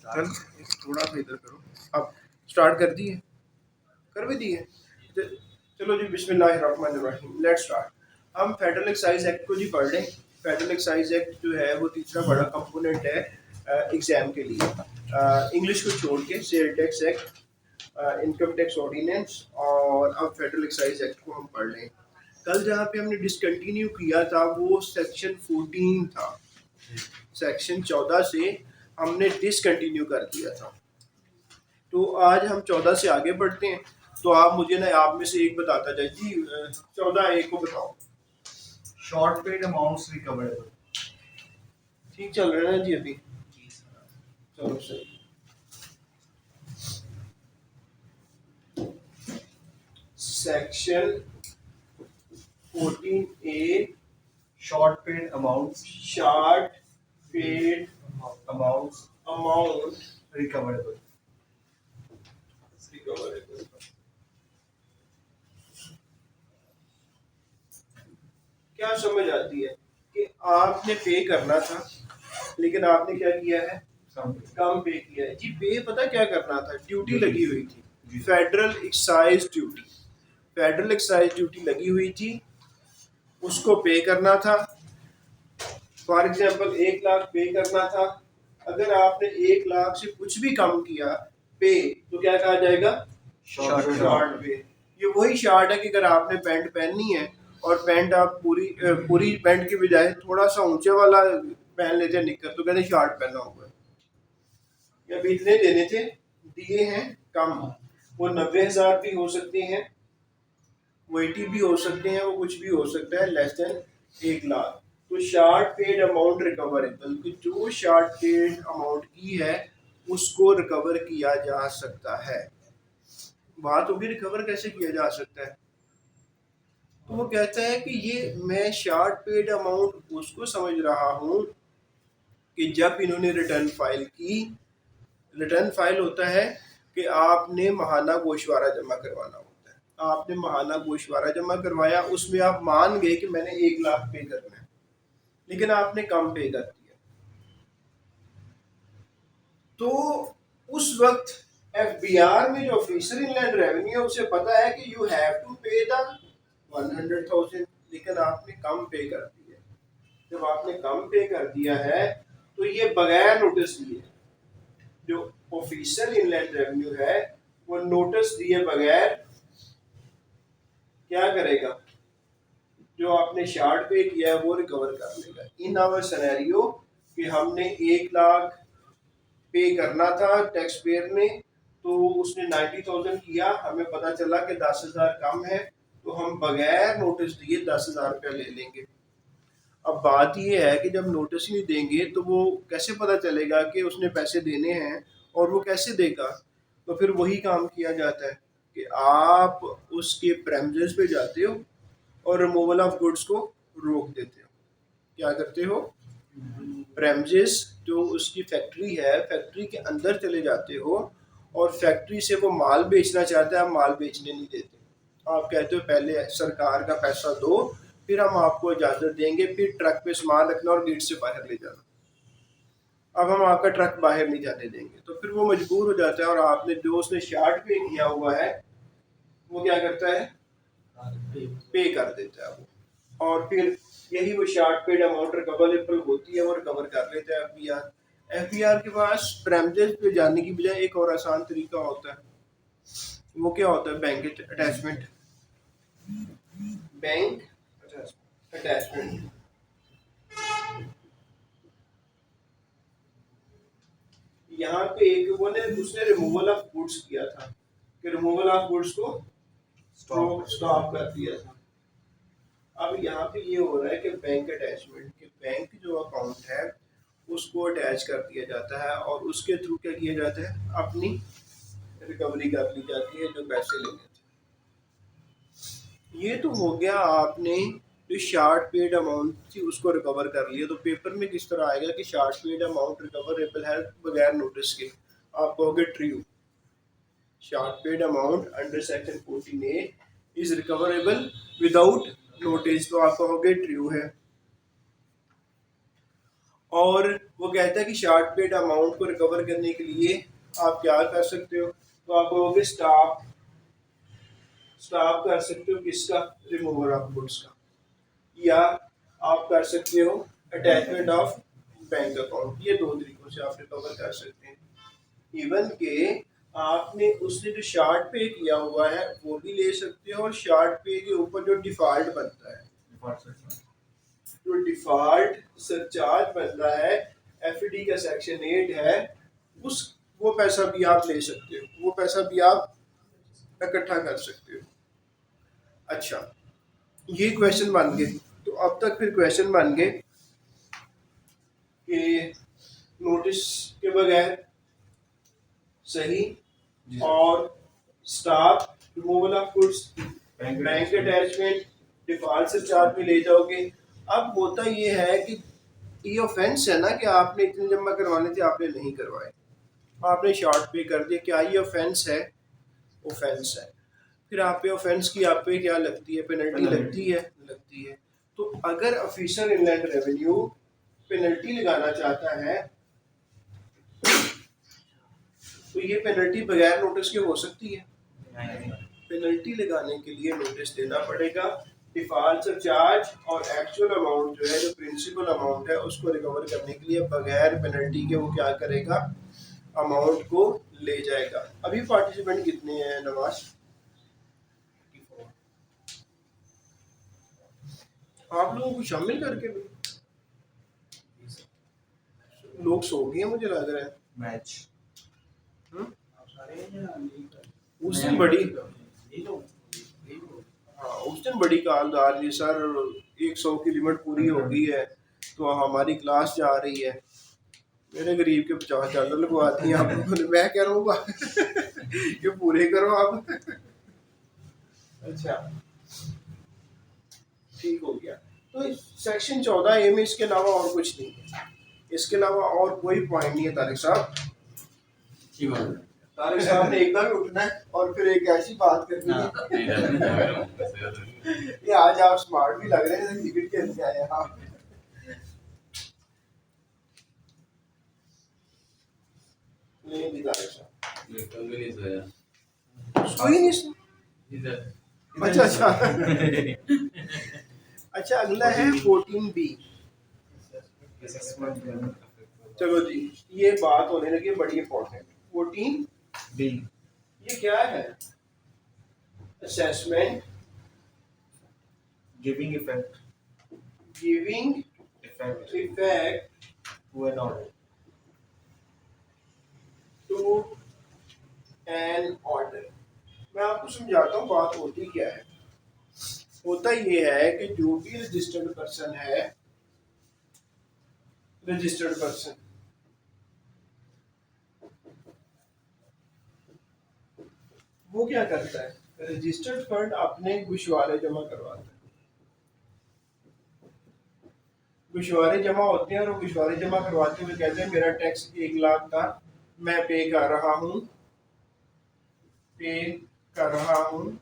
चल थोड़ा सा इधर करो। अब स्टार्ट कर दिए, कर भी दिए। चलो जी, बिस्मिल्लाहिर्रहमानिर्रहीम, लेट्स स्टार्ट। हम फेडरल एक्साइज एक्ट को जी पढ़ रहे हैं। फेडरल एक्साइज एक्ट जो है वो तीसरा बड़ा कंपोनेंट है एग्जाम के लिए। इंग्लिश को छोड़ के sale tax act, income tax ordinance और अब फेडरल एक्साइज एक्ट को हम पढ़ रहे हैं। कल जहाँ पे हमने डिसकंटिन्यू किया था वो सेक्शन 14 था। सेक्शन 14 से हमने डिसकंटिन्यू कर दिया था। तो आज हम 14 से आगे बढ़ते हैं। तो आप मुझे ना, आप में से एक बताता जाए जी। 14A को बताओ। Short paid amounts recoverable. ठीक चल रहा है ना जी अभी? चलो सही। Section 14A short paid amounts short paid amounts amount recoverable. क्या समझ आती है कि आपने पे करना था लेकिन आपने क्या किया है, कम पे किया है जी। पे पता क्या करना था, ड्यूटी लगी हुई थी, federal excise duty. Federal excise duty लगी हुई थी, उसको पे करना था। फॉर एग्जांपल 1 लाख पे करना था। अगर आपने 1 लाख से कुछ भी कम किया पे, तो क्या कहा जाएगा, शॉर्ट पे। ये वही शॉर्ट है कि अगर आपने पैंट पहननी है और पैंट आप पूरी पैंट की बजाय थोड़ा सा ऊंचे वाला पहन लेते हैं निक्कर, तो कहते शॉर्ट पहना हुआ है। या अभी इतने देने थे, दिए हैं कम। वो 90,000 भी हो सकते हैं, वो 80 भी हो सकते हैं, वो कुछ भी हो सकता है, लेस देन 1 लाख। तो शॉर्ट पेड अमाउंट रिकवरेबल, कि जो शॉर्ट पेड अमाउंट की है उसको रिकवर किया जा सकता है। बात होगी रिकवर कैसे किया जा सकता है। तो वो कहता है कि ये मैं शॉर्ट पेड अमाउंट उसको समझ रहा हूँ कि जब इन्होंने रिटर्न फाइल की। रिटर्न फाइल होता है कि आपने महाना गोशवारा जमा करवाना होता है। आपने महाना गोशवारा जमा करवाया, उसमें आप मान गए कि मैंने 1 लाख पे करना है, लेकिन आपने कम पे कर दिया। तो उस वक्त FBR में जो ऑफिसर इनलैंड रेवेन्यू है उसे पता है कि यू हैव टू पे द 100,000, लेकिन आपने कम पे कर दिया। जब आपने कम पे कर दिया है तो ये बगैर नोटिस दिए, जो ऑफिशियल इनलैंड रेवेन्यू है वो नोटिस दिए बगैर क्या करेगा, जो आपने शॉर्ट पे किया है वो रिकवर कर लेगा। इन आवर सिनेरियो कि हमने 1 लाख पे करना था टैक्स पेयर ने, तो उसने 90,000 किया, हमें पता चला कि 10,000 कम है, तो हम बगैर नोटिस दिए 10,000 रुपया ले लेंगे। अब बात ये है कि जब नोटिस नहीं देंगे तो वो कैसे पता चलेगा कि उसने पैसे देने हैं, और वो कैसे देगा। तो फिर वही काम किया जाता है कि आप उसके प्रेमिसेस पे जाते हो और रिमूवल ऑफ गुड्स को रोक देते हो। क्या करते हो, प्रेमिसेस जो उसकी फैक्ट्री है, फैक्ट्री के अंदर चले जाते हो और फैक्ट्री से वो माल बेचना चाहता है, आप माल बेचने नहीं देते। आप कहते हो पहले सरकार का पैसा दो, फिर हम आपको इजाज़त देंगे, फिर ट्रक पे सामान रखना और गेट से बाहर ले जाना। अब हम आपका ट्रक बाहर नहीं जाने देंगे, तो फिर वो मजबूर हो जाता है और आपने जो उसने शार्ट पे किया हुआ है वो क्या करता है, पे कर देता है वो। और फिर यही वो शार्ट पेड अमाउंट रिकवरेबल होती है, वो रिकवर कर लेता है FBR के पास प्रेमिसेस पे जाने की बजाय एक और आसान तरीका होता है। वो क्या होता है, बैंक अटैचमेंट। बैंक अटैचमेंट यहाँ पे एक वो ने उसने रिमूवल ऑफ गुड्स किया था कि रिमूवल ऑफ गुड्स को स्टॉप कर दिया था। अब यहाँ पे ये हो रहा है कि बैंक अटैचमेंट, के बैंक जो अकाउंट है उसको अटैच कर दिया जाता है और उसके थ्रू क्या किया जाता है, अपनी रिकवरी कर ली जाती है जो पैसे लेने थे। ये तो हो गया, आपने जो शॉर्ट पेड अमाउंट थी उसको रिकवर कर लिया। तो पेपर में किस तरह आएगा कि शॉर्ट पेड अमाउंट रिकवरेबल है बगैर नोटिस के, आप कहोगे true. Short paid amount under section 14A is recoverable without notice, तो आप कहोगे ट्रू है। और वो कहता है कि शॉर्ट पेड अमाउंट को रिकवर करने के लिए आप क्या कर सकते हो, तो आप कहोगे स्टॉप स्टॉप कर सकते हो किसका, रिमूवल ऑफ गुड्स का, या आप कर सकते हो अटैचमेंट ऑफ बैंक अकाउंट। ये दो तरीकों से आप रिकवर कर सकते हैं। इवन के आपने उसने जो शॉर्ट पे किया हुआ है वो भी ले सकते हो, और शॉर्ट पे के ऊपर जो डिफॉल्ट बनता है, जो डिफॉल्ट सरचार्ज बनता है, एफडी का सेक्शन 8 है, उस वो पैसा भी आप ले सकते हो, वो पैसा भी आप इकट्ठा कर सकते हो। अच्छा, ये क्वेश्चन बन गए। तो अब तक फिर क्वेश्चन बन गए कि नोटिस के बगैर सही, और staff, removal of goods, bank attachment, default से चार्ज में ले जाओगे। अब होता ये है कि ये ऑफेंस है ना कि आपने इतने जमा करवाने थे, आपने नहीं करवाए, आपने शॉर्ट पे कर दिया, क्या ये ऑफेंस है? ऑफेंस है। फिर आप पे ऑफेंस की आप पे क्या लगती है, पेनल्टी लगती है, लगती है। तो अगर ऑफिसर इनलैंड रेवेन्यू पेनल्टी लगाना चाहता है तो ये पेनल्टी बगैर नोटिस के हो सकती है? पेनल्टी लगाने के लिए नोटिस देना पड़ेगा। डिफॉल्ट चार्ज और एक्चुअल अमाउंट जो है, जो प्रिंसिपल अमाउंट है, उसको रिकवर करने के लिए बगैर पेनल्टी के वो क्या करेगा, अमाउंट को ले जाएगा। अभी पार्टिसिपेंट कितने हैं नवाज? आप लोगों को शामिल करके भी लोग सो गए मुझे लग रहा है। मैच उस दिन बड़ी, हाँ उस दिन बड़ी कॉलदार जी, सर 100 की लिमिट पूरी हो गई है तो हमारी क्लास जा रही है, मेरे गरीब के 50 डॉलर लगवा दिए आप लोगों ने। मैं कह रहा हूँ ये पूरे करो आप। अच्छा ठीक हो गया। तो सेक्शन 14A में इसके अलावा और कुछ नहीं है, इसके अलावा और कोई पॉइंट नहीं है तारिक साहब। तारिक साहब ने एकदम ही उठना है और फिर एक ऐसी बात करनी है। ये आज आप स्मार्ट भी लग रहे हैं, क्रिकेट खेलने आए हैं आप। नहीं तारिक साहब सोई नहीं। अच्छा अच्छा अच्छा, अगला है 14B। चलो जी, ये बात होने लगी बड़ी इंपॉर्टेंट। 14B ये क्या है? Assessment giving effect giving effect effect to an order to an order. मैं आपको समझाता हूँ बात होती क्या है। होता ये है कि जो भी रजिस्टर्ड पर्सन है, रजिस्टर्ड पर्सन वो क्या करता है, रजिस्टर्ड फंड अपने गुशवारे जमा करवाता है। गुशवारे जमा होते हैं और वो गुशवारे जमा करवाते हुए कहते हैं मेरा टैक्स 1 लाख था, मैं पे कर रहा हूँ, पे कर रहा हूँ।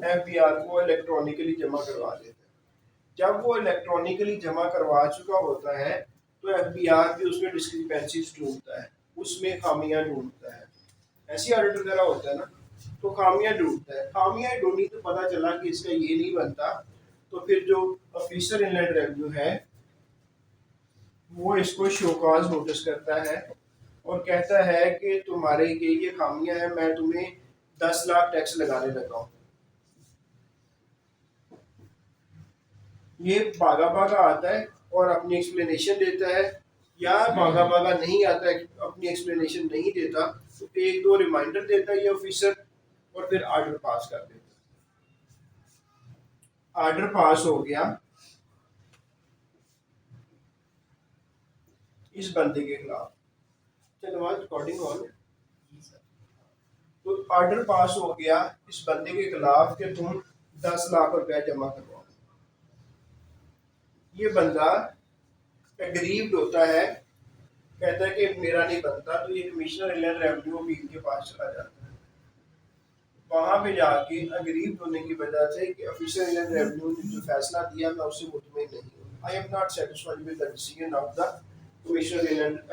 एफबीआर को इलेक्ट्रॉनिकली जमा करवा देता है। जब वो इलेक्ट्रॉनिकली जमा करवा चुका होता है तो एफबीआर भी उसमें डिस्क्रिपेंसीज ढूंढता है, उसमें खामियां ढूंढता है। ऐसी ऑडिट वगैरह होता है ना, तो खामियां ढूंढता है। खामियां ढूंढी तो पता चला कि इसका ये नहीं बनता, तो फिर जो ऑफिसर इनलैंड रेवेन्यू है वो इसको शोकाज नोटिस करता है और कहता है कि तुम्हारे ये खामियां हैं, मैं तुम्हें 10 लाख टैक्स लगाने लगा हूँ। ये भागा भागा आता है और अपनी एक्सप्लेनेशन देता है, या भागा भागा नहीं आता है, अपनी एक्सप्लेनेशन नहीं देता, तो 1-2 रिमाइंडर देता है ये ऑफिसर और फिर आर्डर पास कर देता है। आर्डर पास हो गया इस बंदे के खिलाफ, चलो आज रिकॉर्डिंग ऑन है, तो आर्डर पास हो गया इस बंदे के खिलाफ कि तुम 10 लाख रुपया जमा करवाओ। ये बंदा एग्रीव्ड होता है, कहता है कि मेरा नहीं बनता, तो ये कमिश्नर इनलैंड रेवेन्यू वकील के पास चला जाता है। वहां पे जाके अग्रीव्ड होने की वजह से कि ऑफिसर इनलैंड रेवेन्यू ने जो फैसला दिया मैं उससे मुतमईन नहीं हूँ, I am not satisfied with the decision of the commissioner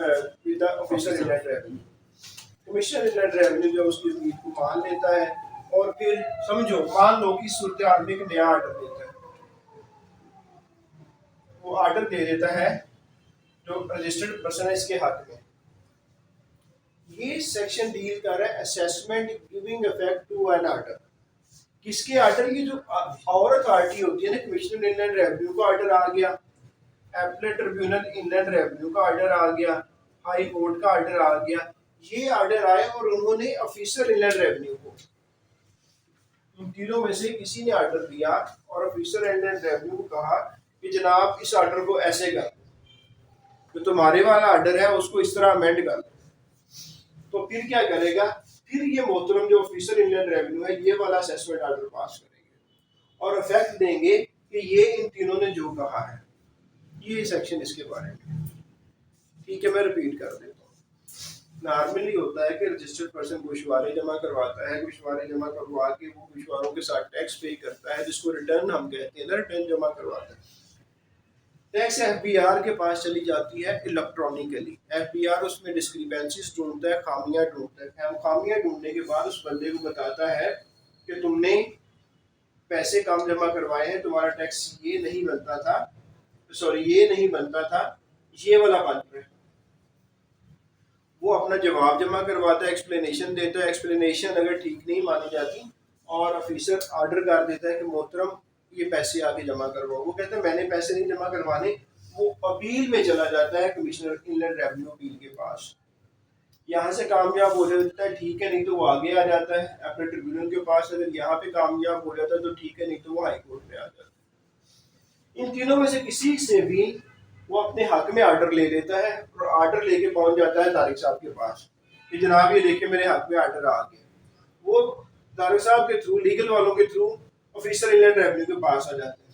with the officer inland revenue. Commissioner inland revenue जो उसकी उम्मीद को मान लेता है और फिर समझो मान लो कि सूरत हाल में एक नया ऑर्डर देता है, वो ऑर्डर दे देता है जो रजिस्टर्ड पर्सन है इसके हक में। ये सेक्शन डील कर रहा है assessment giving effect to an order. किसके ऑर्डर? ये जो और अथॉरिटी होती है ना, कमिश्नर इंलैंड रेवेन्यू का ऑर्डर आ गया, एपलेट ट्रिब्यूनल इंलैंड रेवेन्यू का ऑर्डर आ गया, हाई कोर्ट का ऑर्डर आ गया, ये ऑर्डर आए और उन्होंने ऑफिसर इंलैंड रेवेन्यू को, इन तीनों में से किसी ने ऑर्डर दिया और ऑफिसर इंलैंड रेवेन्यू को कहा कि जनाब इस ऑर्डर को ऐसे कर, तो तुम्हारे वाला ऑर्डर है उसको इस तरह अमेंड कर। तो फिर क्या करेगा? फिर ये मोहतरम जो ऑफिसर इंलैंड रेवेन्यू है ये वाला असेसमेंट ऑर्डर पास करेंगे और इफेक्ट देंगे कि ये इन तीनों ने जो कहा है। ये सेक्शन इसके बारे में। ठीक है, मैं रिपीट कर देता हूँ। नॉर्मली होता है कि रजिस्टर्ड पर्सन गोशवारे जमा करवाता है, गोशवारे जमा करवा के वो गोशवारों के साथ टैक्स पे करता है, जिसको रिटर्न हम कहते हैं ना, रिटर्न जमा करवाता है। टैक्स एफबीआर के पास चली जाती है इलेक्ट्रॉनिकली। एफबीआर उसमें डिस्क्रिपेंसीज ढूंढता है, खामियां ढूंढता है। खामियां ढूंढने के बाद उस बंदे को बताता है कि तुमने पैसे कम जमा करवाए हैं, तुम्हारा टैक्स ये नहीं बनता था, सॉरी ये नहीं बनता था, ये वाला बन रहा है। वो अपना जवाब जमा करवाता है, एक्सप्लेनेशन देता है। एक्सप्लेनेशन अगर ठीक नहीं मानी जाती और ऑफिसर ऑर्डर कर देता है कि मोहतरम ये पैसे आके जमा करवाओ, वो कहता है मैंने पैसे नहीं जमा करवाने, वो अपील में चला जाता है कमिश्नर इंलैंड रेवेन्यू अपील के पास। यहाँ से कामयाब हो जाता है, ठीक है, नहीं तो वो आगे आ जाता है अपने ट्रिब्यूनल के पास। अगर यहाँ पे कामयाब हो जाता है तो ठीक है, नहीं तो वो हाई कोर्ट में आ जाता है। इन तीनों में से किसी से भी वो अपने हक में ऑर्डर ले लेता है और ऑर्डर लेके पहुंच जाता है तारिक साहब के पास कि जनाब ये देखिए मेरे हक में ऑर्डर आ गया। वो तारिक साहब के थ्रू, लीगल वालों के थ्रू ऑफिसर इंलैंड रेवेन्यू के पास आ जाते हैं।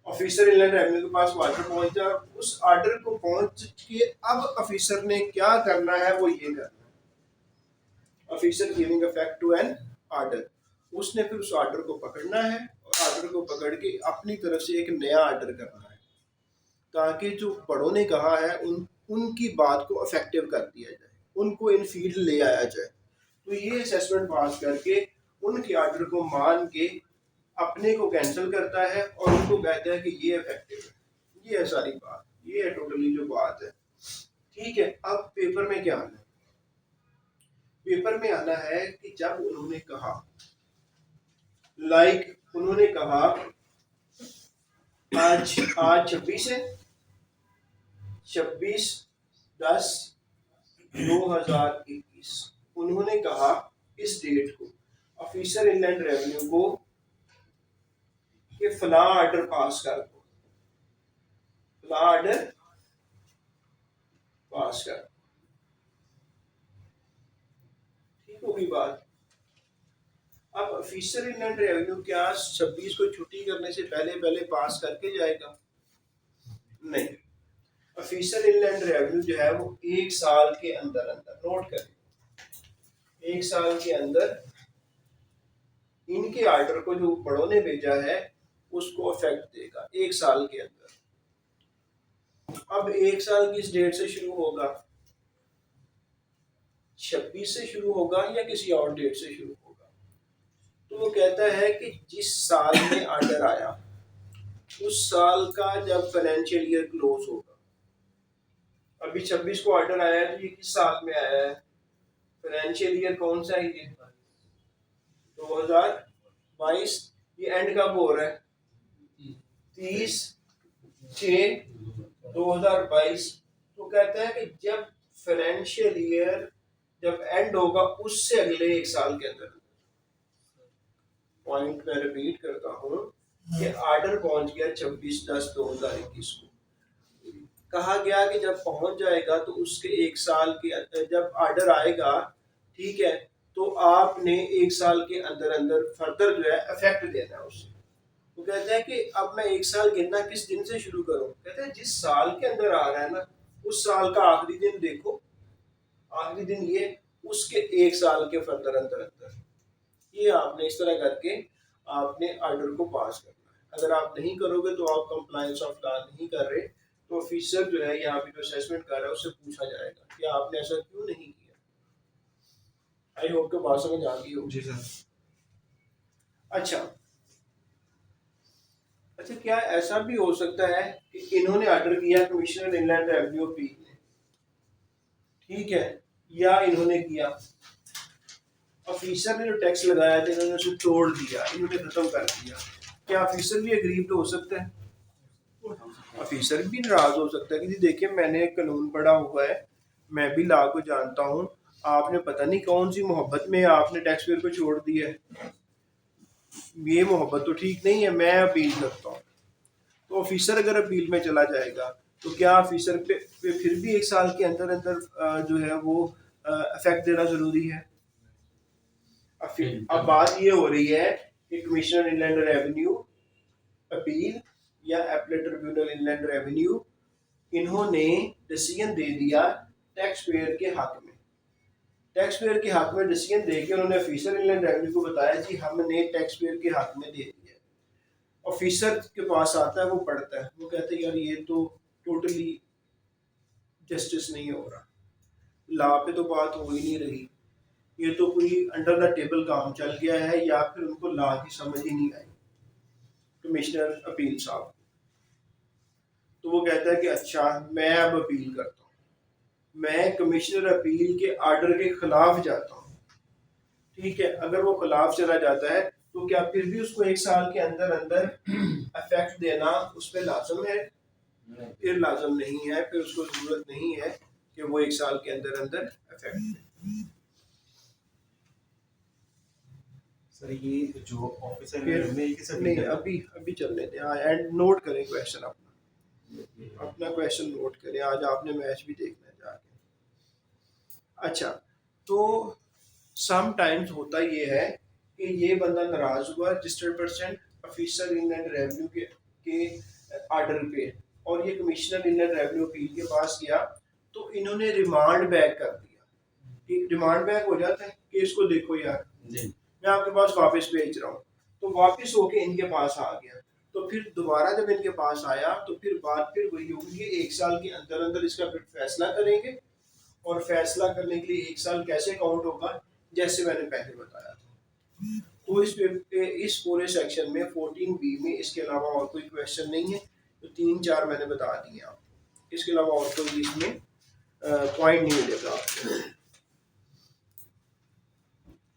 ऑफिसर इंलैंड रेवेन्यू के पास ऑर्डर पहुंचता है, उस ऑर्डर को पहुंच के अब ऑफिसर ने क्या करना है वो ये करना है, officer giving effect to an order. उसने फिर उस ऑर्डर को पकड़ना है और ऑर्डर को पकड़ के अपनी तरफ से एक नया ऑर्डर करना है ताकि जो बड़ों ने कहा है उनकी बात को इफेक्टिव कर दिया जाए, उनको इन फील्ड ले आया जाए। तो ये असेसमेंट पास करके उनके ऑर्डर को मान के अपने को कैंसिल करता है और उनको कहता है कि ये इफेक्टिव है। ये है सारी बात, ये है टोटली जो बात है। ठीक है, अब पेपर में क्या आना है? पेपर में आना है कि जब उन्होंने कहा, उन्होंने कहा आज 26 है, 26/10/2021 उन्होंने कहा इस डेट को ऑफिसर इंलैंड रेवेन्यू को कि फला ऑर्डर पास कर दो, फला ऑर्डर पास कर। ठीक होगी बात। अब ऑफिसर इंलैंड रेवेन्यू क्या 26 को छुट्टी करने से पहले पहले पास करके जाएगा? नहीं, ऑफिसर इंलैंड रेवेन्यू जो है वो 1 साल के अंदर अंदर, नोट करें, 1 साल के अंदर इनके ऑर्डर को जो बड़ों ने भेजा है उसको इफेक्ट देगा 1 साल के अंदर। अब 1 साल किस डेट से शुरू होगा? 26 से शुरू होगा या किसी और डेट से शुरू होगा? तो वो कहता है कि जिस साल में ऑर्डर आया उस साल का जब फाइनेंशियल ईयर क्लोज होगा। अभी 26 को ऑर्डर आया है तो ये किस साल में आया है? फाइनेंशियल ईयर कौन सा है ये? 2022। ये एंड कब हो रहा है? 30/6/2022। तो कहता है कि जब फाइनेंशियल ईयर जब एंड होगा उससे अगले 1 साल के अंदर। पॉइंट मैं रिपीट करता हूँ कि ऑर्डर पहुंच गया 26/10/2021 को। कहा गया कि जब पहुंच जाएगा तो उसके 1 साल के अंदर जब ऑर्डर आएगा, ठीक है, तो आपने 1 साल के अंदर अंदर फर्दर जो है इफेक्ट देना है उससे। वो कहता है कि अब मैं 1 साल गिनना किस दिन से शुरू करूं? कहते हैं जिस साल के अंदर आ रहा है ना उस साल का आखिरी दिन देखो, आखिरी दिन ये उसके 1 साल के फर्दर अंदर अंदर। ये आपने इस तरह करके आपने ऑर्डर को पास करना है। अगर आप नहीं करोगे तो आप कंप्लायंस ऑफ लॉ नहीं कर रहे, तो ऑफिसर जो है यहाँ पे जो असेसमेंट कर रहा है उससे पूछा जाएगा कि आपने ऐसा क्यों नहीं किया। आई होप के बात समझ आ गई हो। जी सर। अच्छा अच्छा, क्या ऐसा भी हो सकता है कि इन्होंने ऑर्डर किया कमिश्नर इनलैंड रेवेन्यू अपील ने, ठीक है, या इन्होंने किया, ऑफिसर ने जो टैक्स लगाया था इन्होंने उसे तोड़ दिया, इन्होंने खत्म कर दिया, क्या ऑफिसर भी एग्रीव हो सकता है? ऑफिसर भी नाराज हो सकता है कि जी देखिए मैंने एक कानून पढ़ा हुआ है, मैं भी लॉ को जानता हूँ, आपने पता नहीं कौन सी मोहब्बत में आपने टैक्स पेयर को छोड़ दिया है, ये मोहब्बत तो ठीक नहीं है, मैं अपील करता हूँ। तो ऑफिसर अगर अपील में चला जाएगा तो क्या ऑफिसर पे फिर भी 1 साल के अंदर अंदर जो है वो इफेक्ट देना जरूरी है? अब बात ये हो रही है कि कमिश्नर इनलैंड रेवेन्यू अपील या एपलेट ट्रिब्यूनल इनलैंड रेवेन्यू, इन्होंने डिसीजन दे दिया टैक्स पेयर के हक में, टैक्स पेयर के हक में डिसीजन दे के उन्होंने ऑफिसर इनलैंड रेवेन्यू को बताया जी हमने टैक्स पेयर के हक में दे दिया। ऑफिसर के पास आता है, वो पढ़ता है, वो कहते हैं यार ये तो टोटली जस्टिस नहीं हो रहा, लॉ पे तो बात हो ही नहीं रही, ये तो कोई अंडर द टेबल काम चल गया है, या फिर उनको लॉ की समझ ही नहीं आई कमिश्नर अपील साहब। तो वो कहता है कि अच्छा मैं अब अपील करता हूँ, मैं कमिश्नर अपील के आर्डर के खिलाफ जाता हूँ, ठीक है, अगर वो खिलाफ चला जाता है तो क्या फिर भी उसको 1 साल के अंदर अंदर इफेक्ट देना उस पर लाजम है? फिर लाजम नहीं है, फिर उसको जरूरत नहीं है कि वो 1 साल के अंदर अंदर इफेक्ट दे। सर ये जो ऑफिसर फिर में ये किसे नहीं, अभी अभी चलने दें, हाँ एंड नोट करें क्वेश्चन अपना क्वेश्चन नोट करें, आज आपने मैच भी देखना है जाके। अच्छा, तो सम टाइम्स होता ये है कि ये बंदा नाराज हुआ registered person officer inland revenue के आर्डर पे, और ये कमिश्नर इनलैंड रेवेन्यू अपील के पास गया, तो इन्होंने रिमांड बैक कर दिया कि रिमांड बैक हो जाता है कि इसको देखो यार जी मैं आपके पास वापस भेज रहा हूँ, तो वापस होके इनके पास आ गया, तो फिर दोबारा जब इनके पास आया तो फिर बात फिर वही होगी कि 1 साल के अंदर अंदर इसका फिर फैसला करेंगे, और फैसला करने के लिए 1 साल कैसे काउंट होगा, जैसे मैंने पहले बताया था। तो इस पूरे सेक्शन में 14B में इसके अलावा और कोई क्वेश्चन नहीं है, तो 3-4 मैंने बता दिए आपको, इसके अलावा और कोई इसमें पॉइंट नहीं मिलेगा आपको।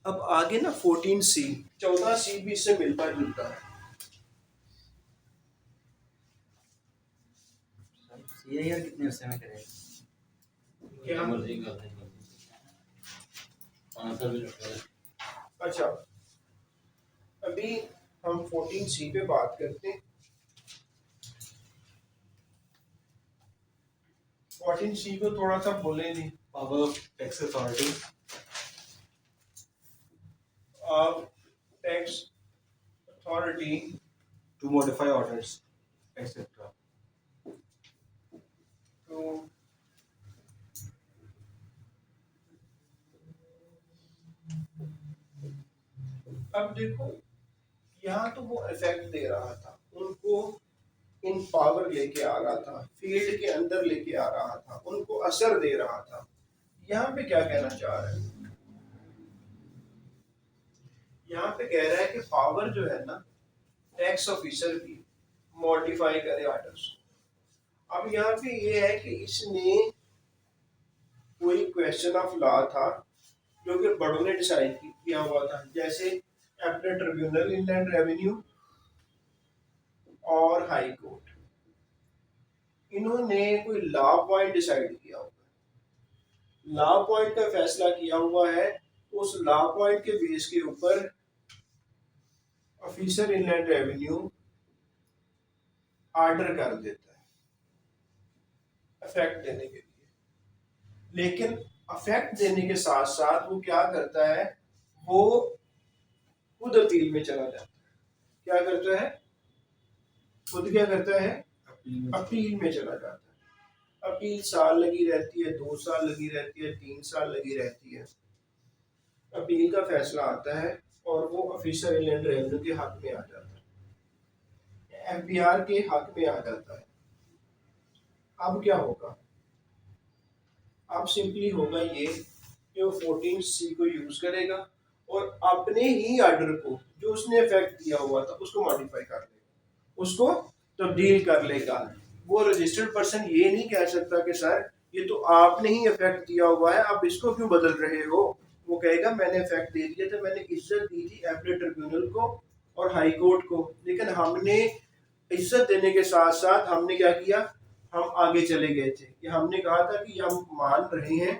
अब आगे ना 14C, 14C भी इससे मिलता जुलता है। ये यार कितने हिस्से में करेगा? क्या? मर्जी कर रहे हैं। आंसर भी रखा है। अच्छा, अभी हम 14C पे बात करते हैं। 14C को थोड़ा सा बोले नहीं, पावर ऑफ टैक्स अथॉरिटी आप tax authority to modify orders etcetera. तो अब देखो यहाँ तो वो इफेक्ट दे रहा था, उनको इन पावर लेके आ रहा था, फील्ड के अंदर लेके आ रहा था, उनको असर दे रहा था। यहाँ पे क्या कहना चाह रहा है? यहाँ पे कह रहा है कि पावर जो है ना टैक्स ऑफिसर की मॉडिफाई करे ऑर्डर्स। अब यहाँ पे ये है कि इसने कोई क्वेश्चन ऑफ लॉ था जो कि बड़ों ने डिसाइड किया हुआ था, जैसे एपलेट ट्रिब्यूनल इनलैंड रेवेन्यू और हाई कोर्ट, इन्होंने कोई लॉ पॉइंट डिसाइड किया हुआ है, लॉ पॉइंट का फैसला किया हुआ है, उस लॉ पॉइंट के बेस के ऊपर ऑफिसर इनलैंड रेवेन्यू ऑर्डर कर देता है अफेक्ट देने के लिए, लेकिन अफेक्ट देने के साथ साथ वो क्या करता है, वो खुद अपील में चला जाता है। क्या करता है? खुद क्या करता है? अपील में चला जाता है। अपील साल लगी रहती है, 2 साल लगी रहती है, 3 साल लगी रहती है, अपील का फैसला आता है और वो ऑफिसर इनलैंड रेवेन्यू के हाथ में आ जाता है। एफबीआर के हक में आ जाता है। अब क्या होगा? अब सिंपली होगा ये कि वो 14C को यूज करेगा और अपने ही ऑर्डर को जो उसने इफेक्ट दिया हुआ था उसको मॉडिफाई कर लेगा, उसको तब्दील कर लेगा। वो रजिस्टर्ड पर्सन ये नहीं कह सकता कि सर ये तो आपने ही इफेक्ट दिया हुआ है, आप इसको क्यों बदल रहे हो। वो कहेगा मैंने इफेक्ट दे दिया था, मैंने इज्जत दी थी एपलेट ट्रिब्यूनल को और हाई कोर्ट को, लेकिन हमने इज्जत देने के साथ साथ हमने क्या किया, हम आगे चले गए थे कि हमने कहा था कि हम मान रहे हैं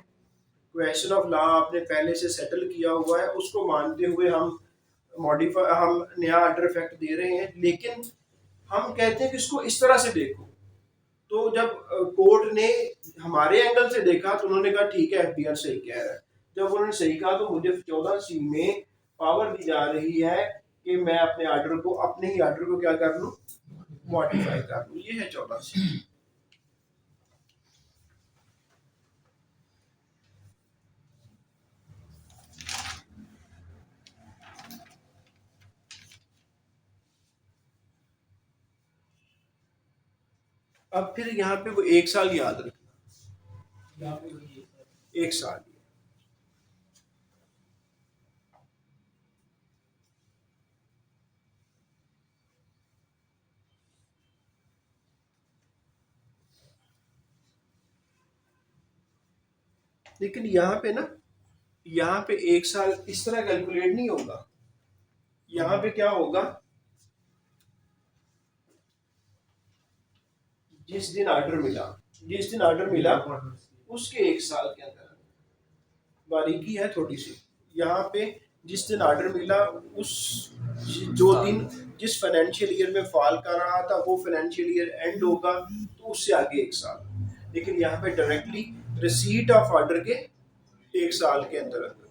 क्वेश्चन ऑफ लॉ आपने पहले से सेटल किया हुआ है, उसको मानते हुए हम मॉडिफाई हम नया ऑर्डर इफेक्ट दे रहे हैं, लेकिन हम कहते हैं कि इसको इस तरह से देखो। तो जब कोर्ट ने हमारे एंगल से देखा तो उन्होंने कहा ठीक है एफबीआर सही कह रहा है। जब उन्होंने सही कहा तो मुझे 14C में पावर दी जा रही है कि मैं अपने ऑर्डर को, अपने ही ऑर्डर को क्या कर लूं, मॉडिफाई कर लूं। ये है 14C। अब फिर यहाँ पे वो 1 साल याद रखना, यहाँ पे वही 1 साल। लेकिन यहाँ पे ना, यहाँ पे 1 साल इस तरह कैलकुलेट नहीं होगा। यहाँ पे क्या होगा, जिस दिन ऑर्डर मिला, जिस दिन ऑर्डर मिला उसके 1 साल के अंदर, बारीकी है थोड़ी सी यहाँ पे, जिस दिन ऑर्डर मिला उस जो दिन जिस फाइनेंशियल ईयर में फॉल कर रहा था वो फाइनेंशियल ईयर एंड होगा तो उससे आगे 1 साल। लेकिन यहाँ पे डायरेक्टली रिसीट ऑफ ऑर्डर के 1 साल के अंदर अंदर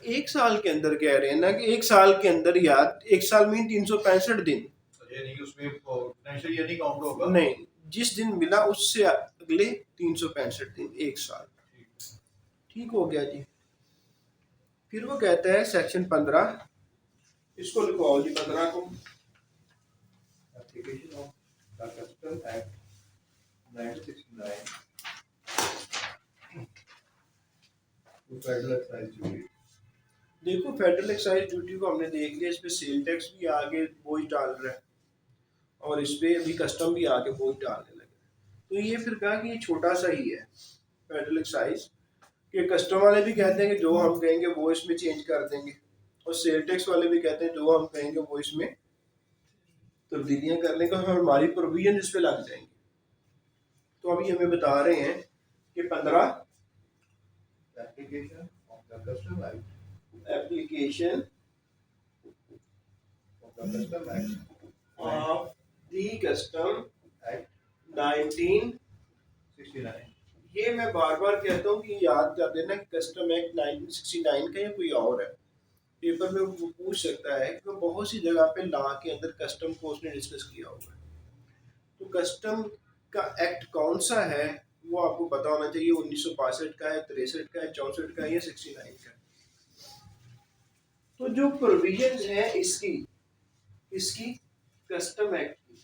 1 साल के अंदर कह रहे हैं ना कि 1 साल के अंदर, यार 1 साल मीन 365 दिन। ये नहीं उसमें फाइनेंशियल ईयर नहीं काउंट होगा। नहीं, जिस दिन मिला उससे अगले 365 दिन, 1 साल। ठीक हो गया जी। फिर वो कहता है सेक्शन 15, इसको लिखवाओ जी 15 को। Application of the custom act 1969 federal excise duty. देखो फेडरल एक्साइज ड्यूटी को हमने देख लिया, इस पे सेल टैक्स भी आगे बोझ डाल रहा है और इस पे अभी कस्टम भी आगे बोझ डालने लगे। तो ये फिर कहा कि ये छोटा सा ही है फेडरल एक्साइज, कि कस्टम वाले भी कहते हैं कि जो हम कहेंगे वो इसमें चेंज कर देंगे, और सेल टैक्स वाले भी कहते हैं जो हम कहेंगे वो इसमें तब्दीलियां करने का, हमारी प्रोविजन इस पे लग जाएंगी। तो अभी हमें बता रहे हैं कि 15 application of the custom act application of the custom act of the custom act 1969। 69। ये मैं बार बार कहता हूँ कि याद कर देना कि कस्टम एक्ट 1969 का या कोई और है। पेपर में वो पूछ सकता है कि बहुत सी जगह पे लॉ के अंदर कस्टम को उसने डिस्कस किया हुआ है। तो कस्टम का एक्ट कौन सा है वो आपको पता होना चाहिए। 1962 का है, 63 का है, 64 का है या 69 का है। तो जो प्रोविजंस है इसकी कस्टम एक्ट की,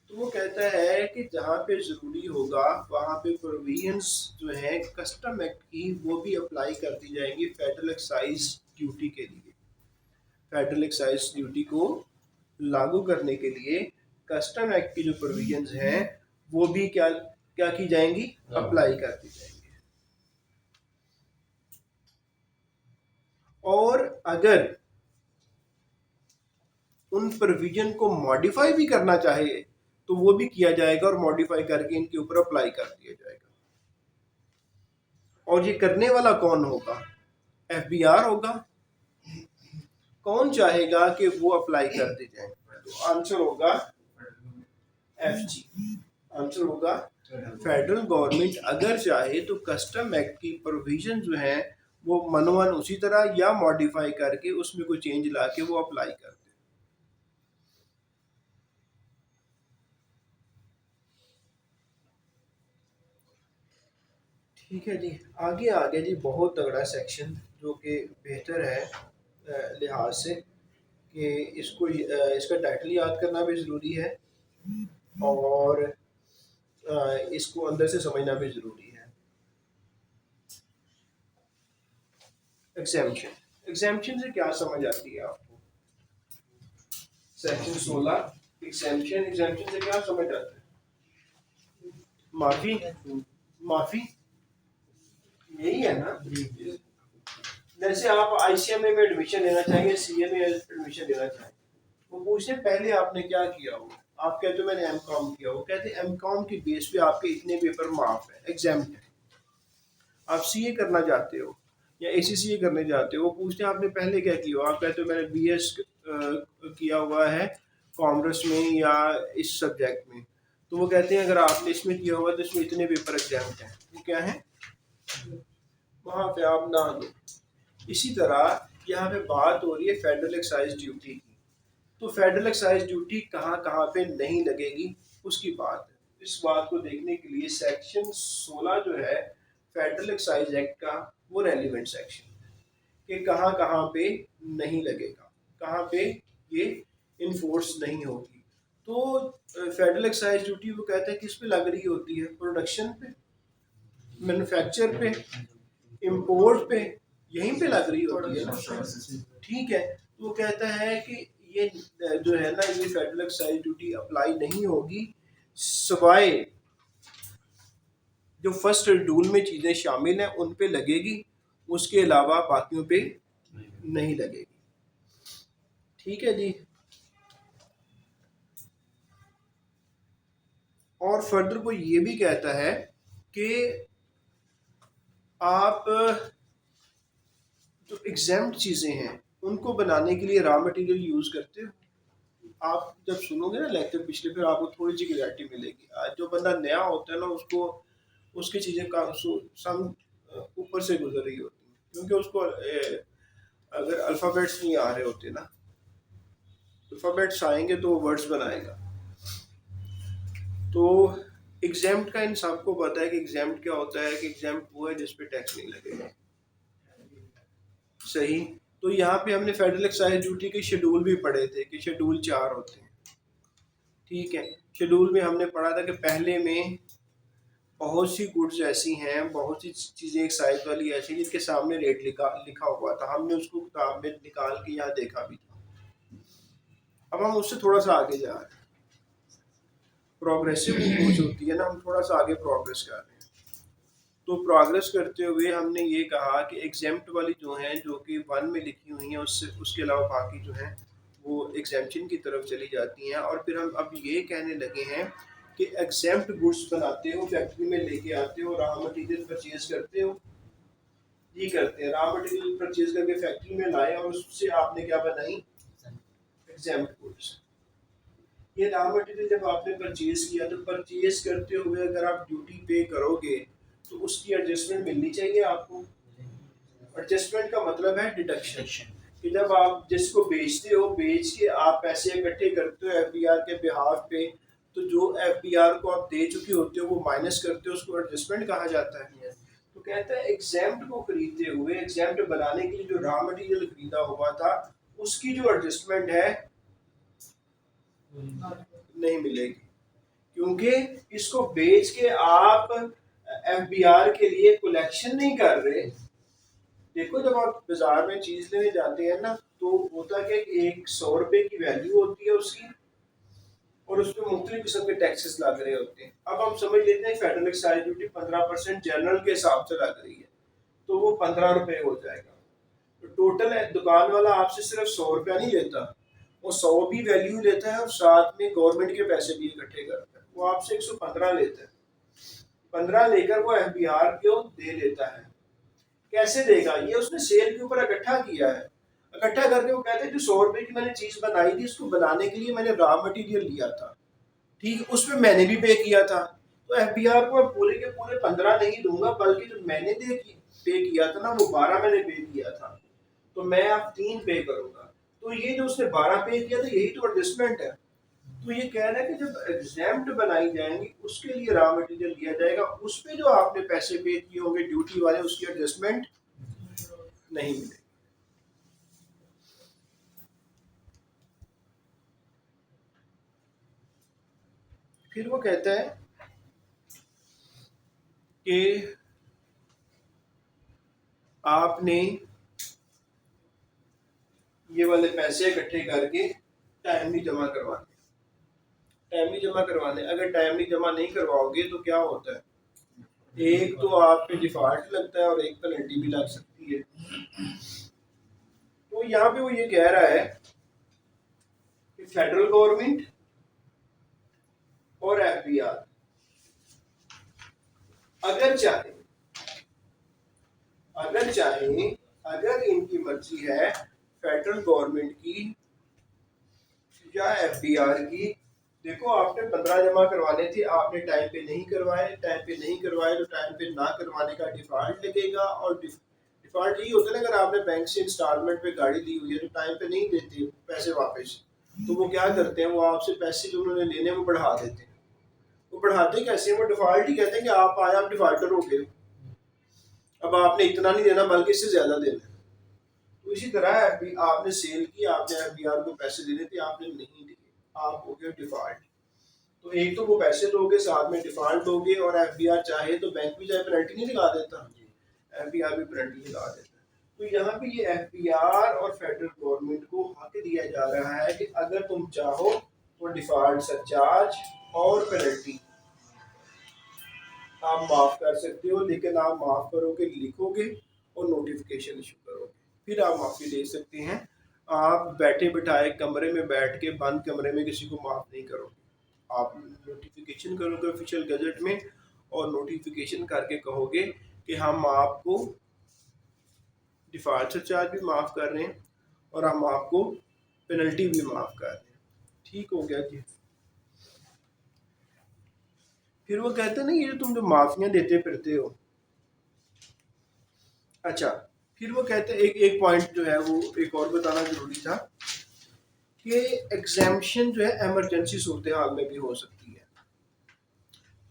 तो वो कहता है कि जहाँ पे ज़रूरी होगा वहाँ पे प्रोविजंस जो है कस्टम एक्ट की वो भी अप्लाई कर दी जाएंगी फेडरल एक्साइज ड्यूटी के लिए। फेडरल एक्साइज ड्यूटी को लागू करने के लिए कस्टम एक्ट की जो प्रोविजंस हैं वो भी क्या क्या की जाएंगी, अप्लाई कर दी जाएंगी। और अगर उन प्रोविजन को मॉडिफाई भी करना चाहे तो वो भी किया जाएगा और मॉडिफाई करके इनके ऊपर अप्लाई कर दिया जाएगा। और ये करने वाला कौन होगा? एफबीआर होगा। कौन चाहेगा कि वो अप्लाई कर दी जाए? तो आंसर होगा एफजी। आंसर होगा फेडरल गवर्नमेंट अगर चाहे तो कस्टम एक्ट की प्रोविजन जो है वो मनोवन उसी तरह या मॉडिफाई करके उसमें कोई चेंज ला के वो अप्लाई कर दे। ठीक है जी, आगे आ गया जी बहुत तगड़ा सेक्शन जो कि बेहतर है लिहाज से कि इसका टाइटल याद करना भी ज़रूरी है और इसको अंदर से समझना भी ज़रूरी है। एग्जाम्पशन, एग्जाम्पशन से क्या समझ आती है आपको? सेक्शन 16 एग्जाम्पशन, एग्जाम्पशन से क्या समझ आता है? माफी, माफी यही है ना। जैसे आप आईसीएमए में एडमिशन लेना चाहेंगे, सीए में एडमिशन लेना चाहेंगे, वो पूछते पहले आपने क्या किया हो, आप कहते हो मैंने एमकॉम किया हो, कहते एमकॉम की बेस पे आपके इतने पेपर माफ है, एग्जाम्प्ट है। आप सीए करना चाहते हो या एसीसीए करने जाते हो, वो पूछते हैं आपने पहले क्या किया हो, आप कहते हो मैंने बीएस किया हुआ है कॉमर्स में या इस सब्जेक्ट में, तो वो कहते हैं अगर आपने इसमें किया हुआ तो इसमें इतने पेपर एग्जाम्प्ट हैं, वो क्या है, वहाँ पे आप ना दो। इसी तरह यहाँ पे बात हो रही है फेडरल एक्साइज ड्यूटी की, तो फेडरल एक्साइज ड्यूटी कहाँ कहाँ पे नहीं लगेगी उसकी बात है। इस बात को देखने के लिए सेक्शन 16 जो है फेडरल एक्साइज एक्ट का, वो रेलिवेंट सेक्शन है कि कहाँ कहाँ पे नहीं लगेगा, कहाँ पे ये इन्फोर्स नहीं होगी। तो फेडरल एक्साइज ड्यूटी वो कहते हैं किस पे लग रही होती है, प्रोडक्शन पे, मैन्युफैक्चर पे, इंपोर्ट पे, यहीं पे लग रही होती है ना, ठीक है। तो वो कहता है कि ये जो है ना, ये फेडरल एक्साइज ड्यूटी अप्लाई नहीं होगी सिवाय जो फर्स्ट शेड्यूल में चीज़ें शामिल हैं उन पे लगेगी, उसके अलावा बाकियों पे नहीं लगेगी। ठीक है जी। और फर्दर वो ये भी कहता है कि आप जो एग्जाम्प्ट चीज़ें हैं उनको बनाने के लिए रॉ मटेरियल यूज़ करते हो। आप जब सुनोगे ना लेक्चर पिछले, फिर आपको थोड़ी सी क्लैरिटी मिलेगी। आज जो बंदा नया होता है ना, उसको उसकी चीज़ें का सम ऊपर से गुजर रही होती हैं, क्योंकि उसको अगर अल्फ़ाबेट्स नहीं आ रहे होते ना, अल्फ़ाबेट्स आएंगे तो वो वर्ड्स बनाएगा। तो एग्जाम्प्ट का इन सबको पता है कि एग्जाम्प्ट क्या होता है, कि एग्जाम्प्ट वो है जिस पे टैक्स नहीं लगेगा। सही। तो यहाँ पे हमने फेडरल एक्साइज ड्यूटी के शेड्यूल भी पढ़े थे कि शेड्यूल 4 होते हैं, ठीक है। शेड्यूल में हमने पढ़ा था कि पहले में बहुत सी गुड्स ऐसी हैं, बहुत सी चीज़ें एक्साइज वाली ऐसी जिनके सामने रेट लिखा हुआ था, हमने उसको किताब में निकाल के यहाँ देखा भी था। अब हम उससे थोड़ा सा आगे जा रहे हैं, प्रोग्रेसिव अप्रोच होती है ना, हम थोड़ा सा आगे प्रोग्रेस कर रहे हैं। तो प्रोग्रेस करते हुए हमने ये कहा कि एग्जाम्प्ट वाली जो हैं, जो कि 1 में लिखी हुई हैं, उससे उसके अलावा बाकी जो हैं वो एग्जाम्पशन की तरफ चली जाती हैं। और फिर हम अब ये कहने लगे हैं कि एग्जाम्प्ट गुड्स बनाते हो, फैक्ट्री में लेके आते हो, रॉ मटेरियल परचेज करते हो, ये करते हैं, रॉ मटेरियल परचेज करके फैक्ट्री में लाए और उससे आपने क्या बनाई, एग्जाम्प्ट गुड्स। ये रॉ मटेरियल जब आपने परचेज किया, तो परचेज करते हुए अगर आप ड्यूटी पे करोगे तो उसकी एडजस्टमेंट मिलनी चाहिए आपको। एडजस्टमेंट का मतलब है डिडक्शन, कि जब आप जिसको बेचते हो, बेच के आप पैसे इकट्ठे करते हो एफबीआर के बिहाफ पे, तो जो एफबीआर को आप दे चुके होते हो वो माइनस करते हो, उसको एडजस्टमेंट कहा जाता है। तो कहता है एग्जाम्प्ट को खरीदते हुए, एग्जाम्प्ट बनाने के लिए जो रॉ मटेरियल खरीदा हुआ था, उसकी जो एडजस्टमेंट है नहीं मिलेगी, क्योंकि इसको बेच के आप एफबीआर के लिए कलेक्शन नहीं कर रहे। देखो जब आप बाजार में चीज लेने जाते हैं ना, तो होता क्या, एक 100 रुपए की वैल्यू होती है उसकी, और उस पर मुख्तलिफ किस्म के टैक्सेस लग रहे होते हैं। अब हम समझ लेते हैं फेडरल एक्साइज ड्यूटी 15% जनरल के हिसाब से लग रही है, तो वो 15 रुपए हो जाएगा। तो टोटल दुकान वाला आपसे सिर्फ 100 रुपया नहीं लेता, वो 100 भी वैल्यू लेता है और साथ में गवर्नमेंट के पैसे भी इकट्ठे करता है, वो आपसे 115 लेता है। 15 लेकर वो एफबीआर को दे देता है। कैसे देगा, ये उसने सेल के ऊपर इकट्ठा किया है, इकट्ठा करके वो कहते हैं जो 100 रुपए की मैंने चीज बनाई थी, उसको बनाने के लिए मैंने रॉ मटेरियल लिया था, ठीक, उसमें मैंने भी पे किया था, तो एफबीआर को पूरे के पूरे 15 नहीं दूंगा, बल्कि जो मैंने पे किया था ना, वो 12 मैंने पे किया था, तो मैं अब 3 पे करूंगा। तो ये जो उसने 12 पे किया था, यही तो एडजस्टमेंट है। तो ये कह रहा है कि जब एग्जाम्प्ट बनाई जाएंगी, उसके लिए रॉ मटेरियल लिया जाएगा, उस पे जो आपने पैसे पे किए होंगे ड्यूटी वाले, उसकी एडजस्टमेंट नहीं मिलेगी। फिर वो कहता है कि आपने ये वाले पैसे इकट्ठे करके टाइमली जमा करवाने। टाइमली जमा करवाने, अगर टाइमली जमा नहीं करवाओगे तो क्या होता है, एक तो आप पे डिफॉल्ट लगता है और एक पेनल्टी भी लग सकती है। तो यहाँ पे वो ये कह रहा है कि फेडरल गवर्नमेंट और एफबीआर अगर चाहे अगर इनकी मर्जी है, फेडरल गवर्नमेंट की या एफबीआर की, देखो आपने 15 जमा करवाने थे, आपने टाइम पे नहीं करवाए तो टाइम पे ना करवाने का डिफॉल्ट लगेगा। और डिफॉल्ट यही होता है ना, अगर आपने बैंक से इंस्टॉलमेंट पे गाड़ी ली हुई है तो टाइम पे नहीं देते पैसे वापस, तो वो क्या करते हैं, वो आपसे पैसे जो उन्होंने लेने वो बढ़ा देते हैं। वो बढ़ाते कैसे हैं, वो डिफॉल्ट ही कहते हैं कि आप आए, आप डिफॉल्टर हो गए, अब आपने इतना नहीं देना बल्कि इससे ज्यादा देना है। तो इसी तरह आपने सेल की, आपने एफबीआर को पैसे देने थे, आपने नहीं दिए, आप हो गए डिफॉल्ट। तो एक तो वो पैसे दोगे, साथ में डिफॉल्ट दोगे, और एफबीआर चाहे तो बैंक भी चाहे पेनल्टी नहीं लगा देता, एफबीआर भी पेनल्टी लगा देता है। तो यहाँ पे ये एफबीआर और फेडरल गवर्नमेंट को हक दिया जा रहा है कि अगर तुम चाहो तो डिफॉल्ट सरचार्ज और पेनल्टी आप माफ कर सकते हो, लेकिन आप माफ करोगे, लिखोगे और नोटिफिकेशन इशू करोगे, फिर आप माफी दे सकते हैं। आप बैठे बिठाए कमरे में बैठ के बंद कमरे में किसी को माफ नहीं करोगे, आप नोटिफिकेशन करोगे ऑफिशियल गजट में, और नोटिफिकेशन करके कहोगे कि हम आपको डिफॉल्ट चार्ज भी माफ़ कर रहे हैं और हम आपको पेनल्टी भी माफ़ कर रहे हैं। ठीक हो गया जी। फिर वो कहते हैं ना, ये तुम जो माफियाँ देते फिरते हो, अच्छा, फिर वो कहते हैं एक पॉइंट जो है वो एक और बताना जरूरी था कि एग्जाम्पशन जो है इमरजेंसी सूरत हाल में भी हो सकती है।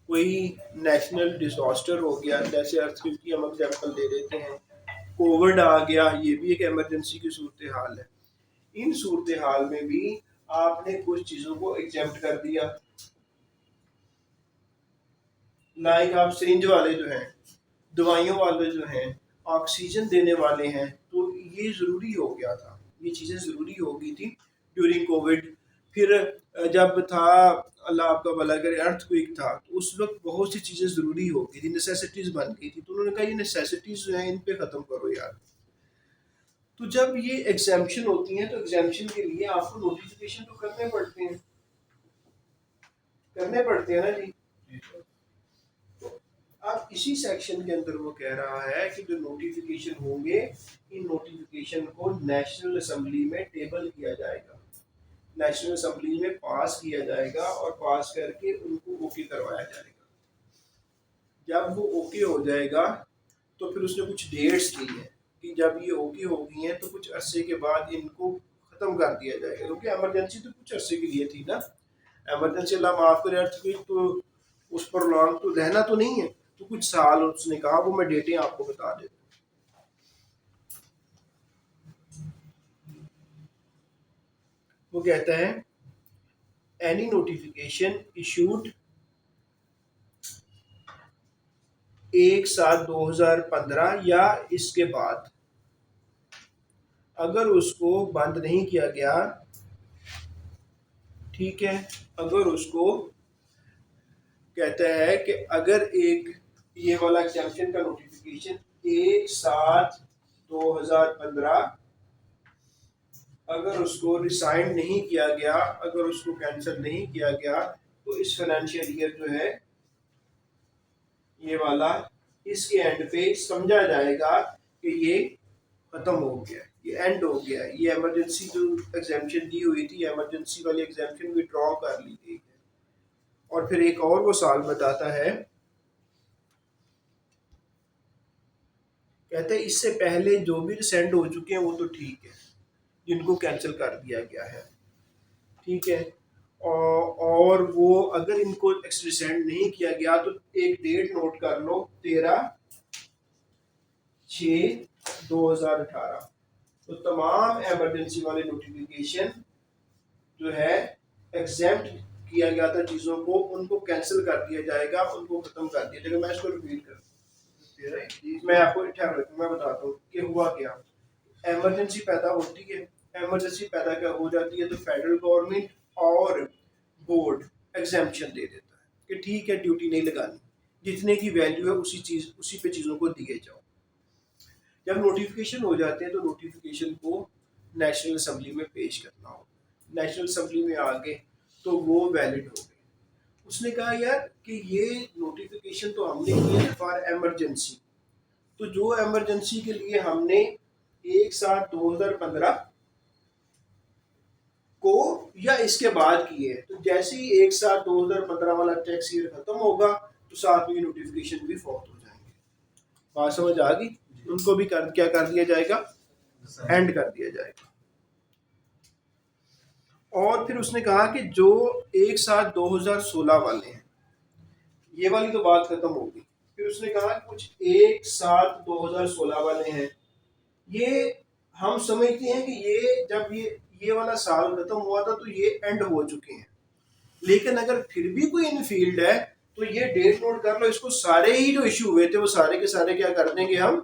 कोई नेशनल डिजास्टर हो गया, जैसे अर्थक्वेक की हम एग्जाम्पल दे देते हैं, कोविड आ गया, ये भी एक इमरजेंसी की सूरत हाल है। इन सूरत हाल में भी आपने कुछ चीज़ों को एग्जेम्प्ट कर दिया, लाइक आप सिरिंज वाले जो हैं, दवाइयों वाले जो हैं, ऑक्सीजन देने वाले हैं, तो ये ज़रूरी हो गया था, ये चीज़ें ज़रूरी हो गई थी ड्यूरिंग कोविड। फिर जब था, अल्लाह आपका भला करे, अर्थक्वेक था, तो उस वक्त बहुत सी चीज़ें ज़रूरी हो गई थी, नेसेसिटीज़ बन गई थी, तो उन्होंने कहा ये नेसेसिटीज़ जो हैं इन पे ख़त्म करो यार। तो जब ये एग्जाम्पशन होती हैं तो एग्जाम्पशन के लिए आपको नोटिफिकेशन तो करने पड़ते हैं ना जी। अब इसी सेक्शन के अंदर वो कह रहा है कि जो नोटिफिकेशन होंगे, इन नोटिफिकेशन को नेशनल असेंबली में टेबल किया जाएगा, नेशनल असेंबली में पास किया जाएगा और पास करके उनको ओके करवाया जाएगा। जब वो ओके हो जाएगा तो फिर उसने कुछ डेट्स दी है कि जब ये ओके हो गई हैं तो कुछ अरसे के बाद इनको ख़त्म कर दिया जाएगा, क्योंकि इमरजेंसी तो कुछ अरसे के लिए थी ना। इमरजेंसी अल्लाह माफ़ करे, अर्थक्वेक तो उस पर लॉन्ग तो रहना तो नहीं है, तो कुछ साल उसने कहा, वो मैं डेटें आपको बता देता हूँ। वो कहता है एनी नोटिफिकेशन इशूड 1/7/2015 या इसके बाद, अगर उसको बंद नहीं किया गया, ठीक है, अगर उसको कहता है कि अगर एक ये वाला एग्जाम्पशन का नोटिफिकेशन 1/7/2015 अगर उसको रिसाइन नहीं किया गया, अगर उसको कैंसिल नहीं किया गया, तो इस फाइनेंशियल ईयर जो है ये वाला, इसके एंड पे समझा जाएगा कि ये खत्म हो गया, ये एंड हो गया, ये इमरजेंसी जो एग्जाम्पशन दी हुई थी, इमरजेंसी वाली एग्जाम्पशन विड्रॉ कर ली गई है। और फिर एक और वो साल बताता है, कहते हैं इससे पहले जो भी रिसेंड हो चुके हैं वो तो ठीक है, जिनको कैंसिल कर दिया गया है, ठीक है, और वो अगर इनको रिसेंड नहीं किया गया तो एक डेट नोट कर लो, 13/6/2018। तो तमाम इमरजेंसी वाले नोटिफिकेशन जो है एग्जेम्प्ट किया गया था चीज़ों को, उनको कैंसिल कर दिया जाएगा, उनको ख़त्म कर दिया जाएगा। मैं इसको रिपीट कर मैं आपको मैं बताता हूँ कि हुआ क्या। एमरजेंसी पैदा होती है, एमरजेंसी पैदा क्या हो जाती है तो फेडरल गवर्नमेंट और बोर्ड एग्जाम्पशन दे देता है कि ठीक है ड्यूटी नहीं लगानी, जितने की वैल्यू है उसी पे चीज़ों को दिए जाओ। जब नोटिफिकेशन हो जाते हैं तो नोटिफिकेशन को नेशनल असम्बली में पेश करना हो, नेशनल असम्बली में आगे तो वो वैलिड हो गए। उसने कहा यार कि ये नोटिफिकेशन तो हमने किया फॉर एमरजेंसी, तो जो एमरजेंसी के लिए हमने 1/7/2015 को या इसके बाद किए, तो जैसे ही 1/7/2015 वाला टैक्स ईयर खत्म होगा तो साथ में नोटिफिकेशन भी फौत हो जाएंगे। बात समझ आ गई? उनको भी क्या कर दिया जाएगा, एंड कर दिया जाएगा। और फिर उसने कहा कि जो 1/7/2016 वाले हैं, ये वाली तो बात खत्म होगी। फिर उसने कहा कुछ 1/7/2016 वाले हैं, ये हम समझते हैं कि ये जब ये वाला साल खत्म हुआ था तो ये एंड हो चुके हैं, लेकिन अगर फिर भी कोई इन फील्ड है तो ये डेट नोट कर लो, इसको सारे ही जो इशू हुए थे वो सारे के सारे क्या कर देंगे, हम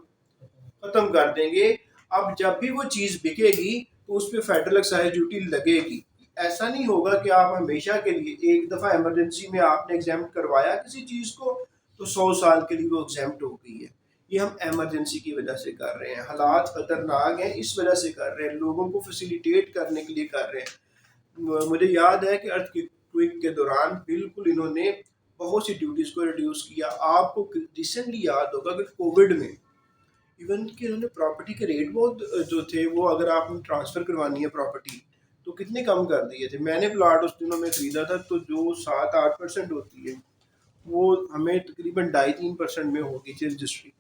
खत्म कर देंगे। अब जब भी वो चीज़ बिकेगी तो उस पर फेडरल एक्साइज ड्यूटी लगेगी। ऐसा नहीं होगा कि आप हमेशा के लिए, एक दफ़ा इमरजेंसी में आपने एग्जाम्प्ट करवाया किसी चीज़ को तो 100 साल के लिए वो एग्जाम्प्ट हो गई है। ये हम एमरजेंसी की वजह से कर रहे हैं, हालात खतरनाक हैं इस वजह से कर रहे हैं, लोगों को फैसिलिटेट करने के लिए कर रहे हैं। मुझे याद है कि अर्थक्वेक के दौरान बिल्कुल इन्होंने बहुत सी ड्यूटीज़ को रिड्यूस किया। आपको रिसेंटली याद होगा कि कोविड में इवन कि उन्होंने प्रॉपर्टी के रेट बहुत जो थे वो, अगर आपने ट्रांसफ़र करवानी है प्रॉपर्टी तो कितने कम कर दिए थे। मैंने प्लाट उस दिनों में ख़रीदा था तो जो 7-8% होती है वो हमें तकरीबन 2.5-3% में होगी थी रजिस्ट्री।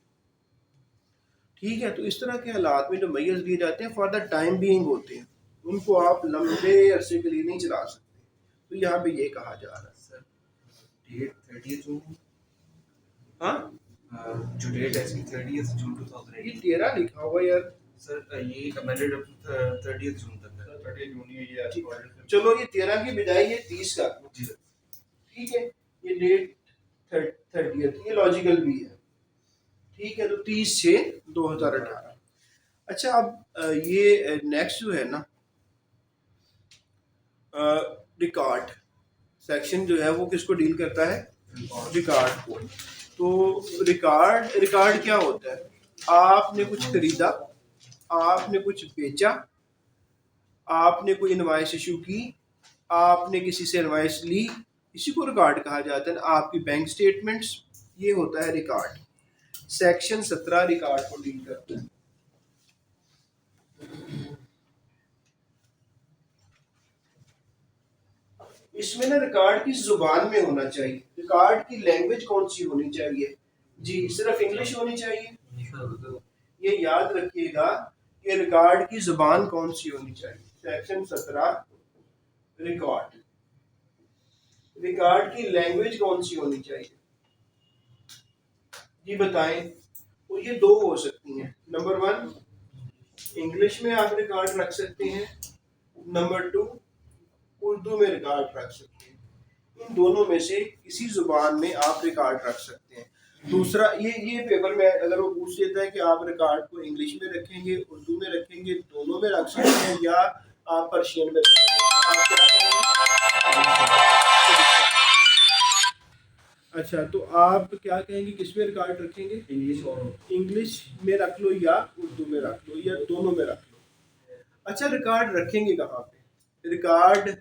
ठीक है, तो इस तरह के हालात में जो मैयर्स दिए जाते हैं फॉर द टाइम बीइंग होते हैं, उनको आप लंबे अरसे के लिए नहीं चला सकते। तो यहाँ पे ये कहा जा रहा है सर डेट 30 जून, हाँ जो डेट है इसकी 30 जून 2008। ये 13 लिखा हुआ यार सर ये अमेंडेड अप टू 30 जून तक है। 30 जून ये चलो ये 13 की बजाय ये 30 कर लो, जी सर। ठीक है, ये डेट 30, ये लॉजिकल भी है। ठीक है, तो 30/6/2018। अच्छा, अब ये नेक्स्ट जो है ना रिकॉर्ड सेक्शन जो है वो किसको डील करता है, रिकॉर्ड को। तो रिकॉर्ड क्या होता है, आपने कुछ खरीदा, आपने कुछ बेचा, आपने कोई इनवाइस इशू की, आपने किसी से इनवाइस ली, इसी को रिकॉर्ड कहा जाता है। आपकी बैंक स्टेटमेंट्स, ये होता है रिकॉर्ड। सेक्शन 17 रिकॉर्ड को डील करता है। इसमें ना रिकॉर्ड की जुबान में होना चाहिए। रिकॉर्ड की लैंग्वेज कौन सी होनी चाहिए जी, सिर्फ इंग्लिश होनी चाहिए। ये याद रखिएगा कि रिकॉर्ड की जुबान कौन सी होनी चाहिए। सेक्शन 17 रिकॉर्ड, रिकॉर्ड की लैंग्वेज कौन सी होनी चाहिए जी, बताएं। तो ये दो हो सकती हैं। नंबर 1 इंग्लिश में आप रिकॉर्ड रख सकते हैं, नंबर 2 उर्दू में रिकॉर्ड रख सकते हैं। इन दोनों में से किसी जुबान में आप रिकॉर्ड रख सकते हैं। दूसरा, ये पेपर में अगर वो पूछ लेता है कि आप रिकॉर्ड को इंग्लिश में रखेंगे, उर्दू में रखेंगे, दोनों में रख सकते हैं, या आप पर्शियन में रखेंगे, आप क्या करेंगे? अच्छा, तो आप क्या कहेंगे, किस में रिकॉर्ड रखेंगे? इंग्लिश में रख लो या उर्दू में रख लो या दोनों में रख लो। अच्छा, रिकॉर्ड रखेंगे कहाँ पे? रिकॉर्ड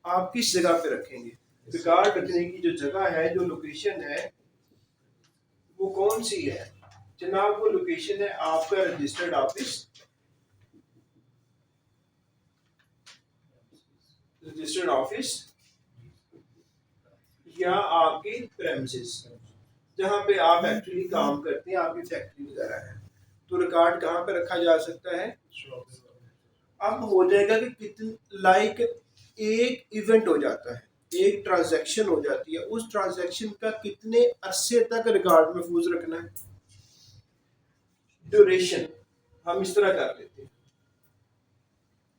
आप किस जगह पे रखेंगे? रिकॉर्ड रखने की जो जगह है, जो लोकेशन है, वो कौन सी है जनाब? वो लोकेशन है आपका रजिस्टर्ड ऑफिस, रजिस्टर्ड ऑफिस या आपके प्रेमिसेस, जहाँ पे आप एक्चुअली काम करते हैं, आपकी फैक्ट्री वगैरह है। तो रिकॉर्ड कहाँ पे रखा जा सकता है? अब हो जाएगा कि कितने लाइक एक इवेंट हो जाता है, एक ट्रांजैक्शन हो जाती है, उस ट्रांजैक्शन का कितने अरसे तक रिकॉर्ड महफूज रखना है, ड्यूरेशन हम इस तरह कर लेते हैं।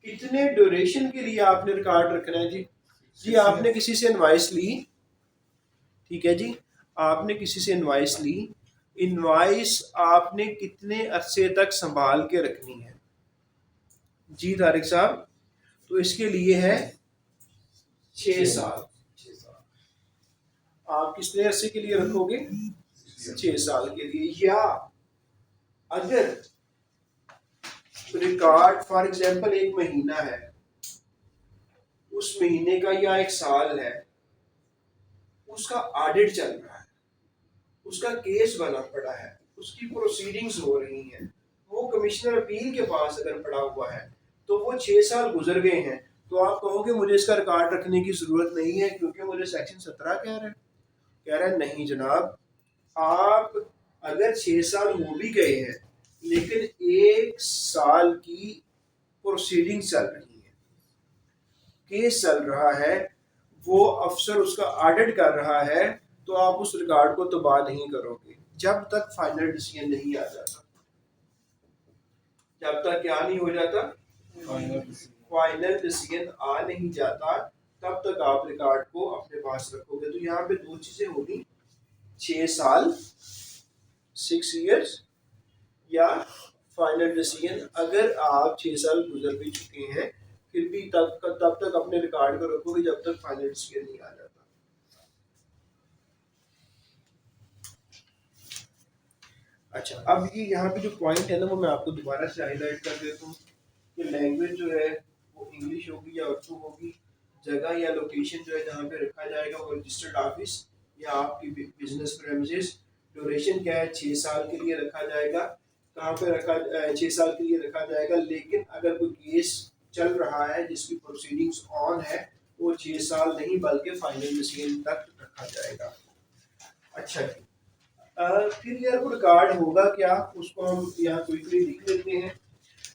कितने ड्यूरेशन के लिए आपने रिकॉर्ड रखना है जी? जी आपने किसी से इनवाइस ली, ठीक है जी, आपने किसी से इनवाइस ली, इनवाइस आपने कितने अरसे तक संभाल के रखनी है? जी तारिक साहब, तो इसके लिए है 6 साल। आप कितने अरसे के लिए रखोगे? 6 साल के लिए। या अगर रिकॉर्ड फॉर एग्जांपल 1 महीना है, उस महीने का या 1 साल है, उसका ऑडिट चल रहा है, उसका केस बना पड़ा है, उसकी प्रोसीडिंग्स हो रही हैं, वो कमिश्नर अपील के पास अगर पड़ा हुआ है, तो वो 6 साल गुजर गए हैं, तो आप कहोगे मुझे इसका रिकॉर्ड रखने की जरूरत नहीं है क्योंकि मुझे सेक्शन 17 कह रहा है नहीं जनाब, आप अगर 6 साल हो भी गए हैं लेकिन 1 साल की प्रोसीडिंग चल रही है, केस चल रहा है, वो अफसर उसका ऑडिट कर रहा है, तो आप उस रिकॉर्ड को तबाह नहीं करोगे जब तक फाइनल डिसीजन नहीं आ जाता। जब तक क्या नहीं हो जाता, फाइनल डिसीजन आ नहीं जाता, तब तक आप रिकॉर्ड को अपने पास रखोगे। तो यहाँ पे 2 चीजें होगी, 6 साल 6 इयर्स या फाइनल डिसीजन। अगर आप 6 साल गुजर भी चुके हैं फिर भी तब तक अपने रिकॉर्ड को रखोगे जब तक फाइनल डिसीजन नहीं आ जाता। अच्छा, अब ये यहाँ पे जो पॉइंट है ना, वो मैं आपको दोबारा से हाईलाइट कर देता हूँ कि लैंग्वेज जो है वो इंग्लिश होगी या उर्दू होगी, जगह या लोकेशन जो है जहाँ पे रखा जाएगा वो रजिस्टर्ड ऑफिस या आपकी बिजनेस प्रेमिसेस। ड्यूरेशन क्या है, 6 साल के लिए रखा जाएगा। कहाँ पे रखा 6 साल के लिए रखा जाएगा, लेकिन अगर कोई केस चल रहा है जिसकी प्रोसीडिंग्स ऑन है, वो 6 साल नहीं बल्कि फाइनल डिसीजन तक रखा जाएगा। अच्छा जी, फिर यार वो रिकॉर्ड होगा क्या, उसको हम यहाँ क्विकली लिख लेते हैं।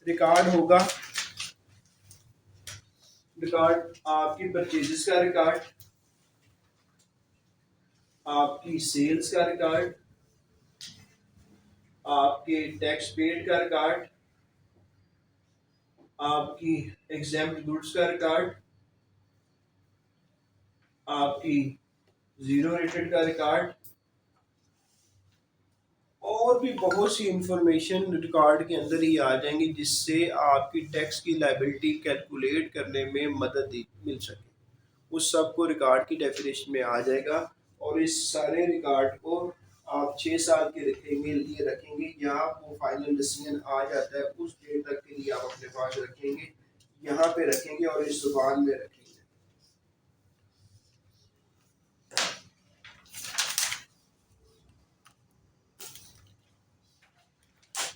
रिकॉर्ड होगा, रिकॉर्ड आपकी परचेजेस का रिकॉर्ड, आपकी सेल्स का रिकॉर्ड, आपके टैक्स पेड का रिकॉर्ड, आपकी एग्जेम्प्ट गुड्स का रिकॉर्ड, आपकी जीरो रेटेड का रिकॉर्ड, और भी बहुत सी इंफॉर्मेशन रिकॉर्ड के अंदर ही आ जाएंगी जिससे आपकी टैक्स की लायबिलिटी कैलकुलेट करने में मदद मिल सके। उस सब को रिकॉर्ड की डेफिनेशन में आ जाएगा, और इस सारे रिकॉर्ड को आप 6 साल के रखेंगे या वो फाइनल डिसीजन आ जाता है उस डेट तक के लिए आप अपने पास रखेंगे, यहाँ पे रखेंगे और इस जुबान में रखेंगे।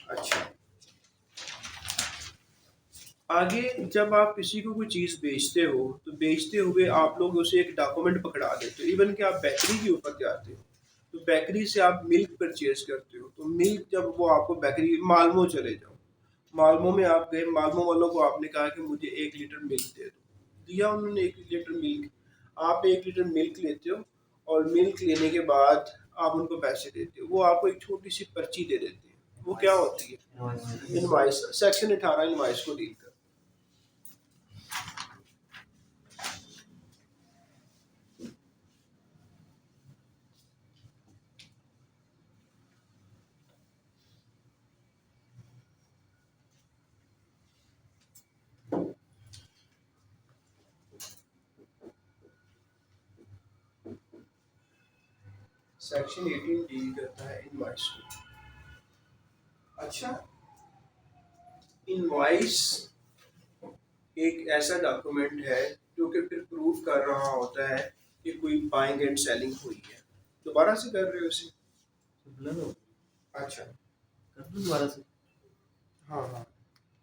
अच्छा, आगे जब आप किसी को कोई चीज़ बेचते हो तो बेचते हुए आप लोग उसे एक डॉक्यूमेंट पकड़ा देते हो। इवन कि आप बेकरी के ऊपर जाते हो तो बेकरी से आप मिल्क परचेज करते हो, तो मिल्क जब वो आपको बेकरी मालमो चले जाओ, मालमो में आप गए, मालमो वालों को आपने कहा कि मुझे 1 लीटर मिल्क दे दो, दिया उन्होंने 1 लीटर मिल्क। आप 1 लीटर मिल्क लेते हो और मिल्क लेने के बाद आप उनको पैसे देते हो, वो आपको एक छोटी सी पर्ची दे देते हैं। वो क्या होती है? इनवाइस। सेक्शन 18 इनवाइस को डील कर। सेक्शन 18 डील करता है इनवॉइस को। अच्छा, इनवॉइस एक ऐसा डॉक्यूमेंट है जो कि फिर प्रूफ कर रहा होता है कि कोई बाइंग एंड सेलिंग हुई है। दोबारा से कर रहे हो इसे? अच्छा, कर दूं दोबारा से? हाँ हाँ,